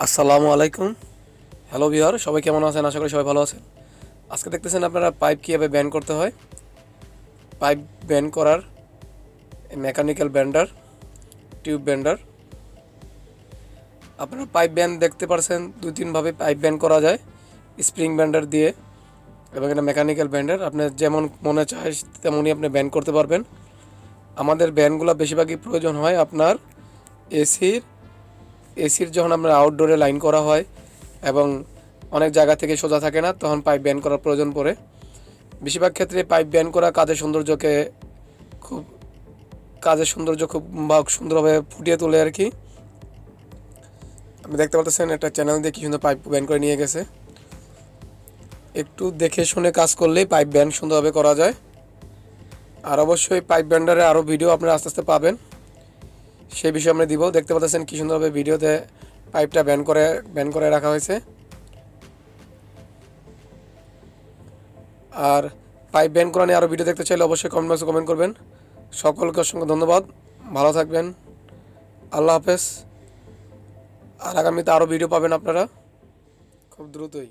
আসসালামু আলাইকুম। Hello viewer, সবাই কেমন আছেন? আশা করি সবাই ভালো আছেন। আজকে দেখতেছেন আপনারা পাইপ কীভাবে ব্যান করতে হয়। পাইপ ব্যান করার মেকানিক্যাল ব্যান্ডার, টিউব ব্যান্ডার। আপনারা পাইপ ব্যান দেখতে পারছেন, দুই তিনভাবে পাইপ ব্যান করা যায়, স্প্রিং ব্যান্ডার দিয়ে এবং এটা মেকানিক্যাল ব্যান্ডার। আপনার যেমন মনে চায় তেমনই আপনি ব্যান করতে পারবেন। আমাদের ব্যানগুলো বেশিরভাগই প্রয়োজন হয় আপনার এসির এসির যখন আমরা আউটডোরে লাইন করা হয় এবং অনেক জায়গা থেকে সোজা থাকে না, তখন পাইপ ব্যান করার প্রয়োজন পড়ে। বেশিরভাগ ক্ষেত্রে পাইপ ব্যান করা খুব কাজের সৌন্দর্য খুব সুন্দরভাবে ফুটিয়ে তোলে আর কি। আপনি দেখতে পাচ্ছেন একটা চ্যানেল দিয়ে কি সুন্দর পাইপ ব্যান করে নিয়ে গেছে। একটু দেখে শুনে কাজ করলেই পাইপ ব্যান সুন্দরভাবে করা যায়। আর অবশ্যই পাইপ ব্যান্ডারে আরও ভিডিও আপনারা আস্তে আস্তে পাবেন, সেই বিষয়ে আমরা দিব। দেখতে পাচ্ছেন কি সুন্দরভাবে ভিডিওতে পাইপটা ব্যান করে রাখা হয়েছে। আর পাইপ ব্যান করা নিয়ে আরও ভিডিও দেখতে চাইলে অবশ্যই কমেন্ট বক্সে কমেন্ট করবেন। সকলকে অসংখ্য ধন্যবাদ, ভালো থাকবেন, আল্লাহ হাফেজ। আর আগামীতে আরও ভিডিও পাবেন আপনারা খুব দ্রুতই।